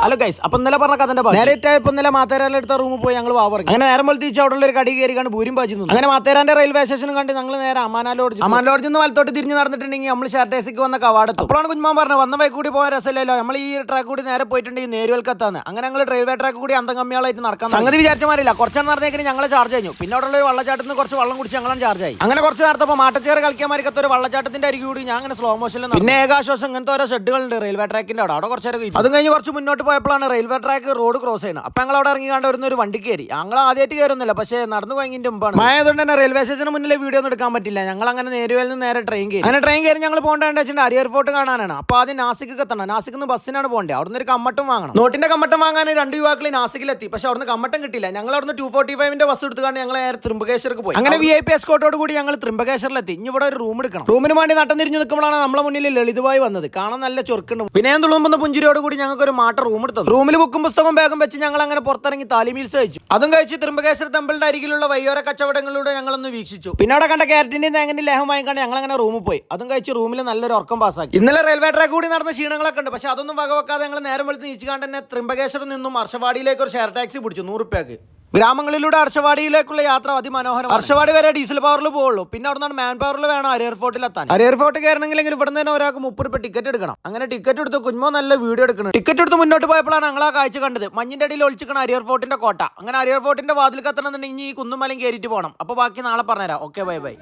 Hello guys, അപ്പൊ ഇന്നലെ പറഞ്ഞ കഥന്റെ നേരിട്ട് ഇപ്പൊ ഇന്നലെ മാത്തേരാലെടുത്ത റൂമിൽ പോയി ഞങ്ങൾ വാവറങ്ങി. അങ്ങനെ നേരം പോലെ തിരിച്ച് അവിടെ ഒരു കടി കയറിക്കാണ്ട് ഭൂരിയും പാച്ചു. അങ്ങനെ മാത്തേരാന്റെ റെയിൽവേ സ്റ്റേഷനും കണ്ട് ഞങ്ങൾ നേരെ അമാന ലോഡ്ജിൽ നിന്ന് വലത്തോട്ട് തിരിഞ്ഞ് നടന്നിട്ടുണ്ടെങ്കിൽ നമ്മൾ ഷാർട്ടേസിക്ക് വന്ന കവാടത്ത്. അപ്പോഴാണ് കുഞ്ഞുമാൻ പറഞ്ഞത് വന്ന വൈ കൂടി പോകാൻ രസമില്ലല്ലോ, നമ്മൾ ഈ ട്രാക്ക് കൂടി നേരെ പോയിട്ടുണ്ടെങ്കിൽ നേരുവൽക്കത്താന്ന്. അങ്ങനെ ഞങ്ങൾ റെയിൽവേ ട്രാക്ക് കൂടി അന്തംകമ്മികളായിട്ട് നടക്കാൻ സംഗതി വിചാരിച്ചമാരില്ല. കുറച്ചാണ് നടന്നേക്കിന് ഞങ്ങൾ ചാർജ് കഴിഞ്ഞു. പിന്നെ അവിടെ ഉള്ള വെള്ളച്ചാട്ടത്തിൽ നിന്ന് കുറച്ച് വെള്ളം കുടിച്ച് ഞങ്ങളും ചാർജ് ആയി. അങ്ങനെ കുറച്ച് നേരത്തപ്പോൾ മാട്ടച്ചേറ് കളിക്കാമാരിക്കത്ത ഒരു വെള്ളച്ചാട്ടത്തിന്റെ അരികെ കൂടി ഞാൻ അങ്ങനെ സ്ലോ മോഷനിൽ. പിന്നെ ഏകാശ്വാസം ഇങ്ങനത്തെ ഓരോ ഷെഡുകളുണ്ട് റെയിൽവേ ട്രാക്കിന്റെ അവിടെ കുറച്ച് നേരം. അതും കഴിഞ്ഞ് കുറച്ച് മുന്നോട്ട് പോയപ്പോഴാണ് റെയിൽവേ ട്രാക്ക് റോഡ് ക്രോസ് ചെയ്യുന്നത്. അപ്പൊ ഞങ്ങൾ അവിടെ ഇറങ്ങി കണ്ട് ഒരു വണ്ടി കയറി. ഞങ്ങൾ ആദ്യമായിട്ട് കയറുന്നില്ല, പക്ഷേ നടന്നു പോയതിന്റെ മുമ്പാണ് മഴയതുകൊണ്ട് തന്നെ റെയിൽവേ സ്റ്റേഷന് മുന്നിലെ വീഡിയോ ഒന്നും എടുക്കാൻ പറ്റില്ല. ഞങ്ങൾ അങ്ങനെ നേരുവയിൽ നിന്ന് നേരെ ട്രെയിൻ കയറി. അങ്ങനെ ട്രെയിൻ കയറി ഞങ്ങൾ പോകേണ്ടത് വെച്ചിട്ട് അരിയർ ഫോർട്ട് കാണാനാണ്. അപ്പൊ ആദ്യം നാസിക്ക് എത്തണം. നാസിക്കിൽ നിന്ന് ബസ്സിനാണ് പോകേണ്ടത്. അവിടുന്ന് ഒരു കമ്മട്ടം വാങ്ങണം. നോട്ടിന്റെ കമ്മട്ടം വാങ്ങാൻ 2 യുവാക്കൾ നാസിക്കിലെത്തി. പക്ഷെ അവിടുന്ന് കമ്മട്ടം കിട്ടില്ല. ഞങ്ങൾ അവിടുന്ന് 245 ബസ് എടുത്തുകൊണ്ട് ഞങ്ങൾ നേരെ ത്രിംബകേശ്വർക്ക് പോയി. അങ്ങനെ VIP എസ്കോർട്ടോട് കൂടി ഞങ്ങൾ ത്രിംബകേശ്വറിലെത്തി. ഇനി ഇവിടെ ഒരു റൂം എടുക്കണം. റൂമിന് വേണ്ടി നട്ടം തിരിഞ്ഞ് നിൽക്കുമ്പോഴാണ് നമ്മളെ മുന്നിൽ ലളിതമായി വന്നത്. കാണാൻ നല്ല ചൊറുക്കുണ്ട്. വിനയം തുളുമ്പുന്ന പുഞ്ചിരിയോട് കൂടി ഞങ്ങൾക്ക് ഒരു മാട്ട റൂം എടുത്തു. റൂമിൽ ബുക്കും പുസ്തകവും ബാഗും വെച്ച് ഞങ്ങൾ അങ്ങനെ പുറത്തിറങ്ങി താലിമീൽസ് കഴിച്ചു. അതും കഴിച്ച് ത്രിംബകേശ്വര ടെമ്പിളിന്റെ അരികിലുള്ള വയ്യോര കച്ചവടങ്ങളിലൂടെ ഞങ്ങളൊന്ന് വീക്ഷിച്ചു. പിന്നെ അവിടെ കണ്ട ക്യാരറ്റിന്റെയും തേങ്ങന്റെ ലേഹം വാങ്ങിക്കാണ്ട് ഞങ്ങൾ അങ്ങനെ റൂമിൽ പോയി. അതും കഴിച്ച് റൂമിൽ നല്ലൊരു ഉറക്കം പാസ്സാക്കി. ഇന്നലെ റെയിൽവേ ട്രാക്ക് കൂടി നടന്ന ക്ഷീണങ്ങളൊക്കെ ഉണ്ട്. പക്ഷെ അതൊന്നും വകവെക്കാതെ ഞങ്ങൾ നേരം വെളുത്ത് നീച്ചുകാണ്ട് തന്നെ ത്രിംബകേശ്വറിൽ നിന്നും അർഷവാടിയിലേക്ക് ഒരു ഷെയർ ടാക്സി പിടിച്ചു 100 രൂപയ്ക്ക്. ഗ്രാമങ്ങളിലൂടെ അർഷവാടിയിലേക്കുള്ള യാത്ര അതിമനോഹരം. അർഷവാടി വരെ ഡീസൽ പവറിൽ പോകുള്ളൂ. പിന്നെ അവിടെ നിന്നാണ് മാൻ പവറിൽ വേണം അരിയർ ഫോർട്ടിൽ എത്താൻ. അരിയർ ഫോർട്ട് കയറണമെങ്കിൽ ഇവിടെ തന്നെ ഒരാൾക്ക് 30 രൂപ ടിക്കറ്റ് എടുക്കണം. അങ്ങനെ ടിക്കറ്റ് എടുത്ത് കുഞ്ഞുമോ നല്ല വീഡിയോ എടുക്കണം. ടിക്കറ്റ് എടുത്ത് മുന്നോട്ട് പോയപ്പോഴാണ് ഞങ്ങൾ ആ കാഴ്ച കണ്ടത്. മഞ്ഞിന്റെ അടിയിൽ ഒളിച്ചിക്കണം അരിയർ ഫോർട്ടിന്റെ കോട്ട. അങ്ങനെ അരിയർ ഫോർട്ടിന്റെ വാതിൽ കത്തണമെന്നുണ്ടെങ്കിൽ ഈ കുന്നുമലയും കയറിയിട്ട് പോകണം. അപ്പോൾ ബാക്കി നാളെ പറഞ്ഞുതരാം. Okay, bye bye.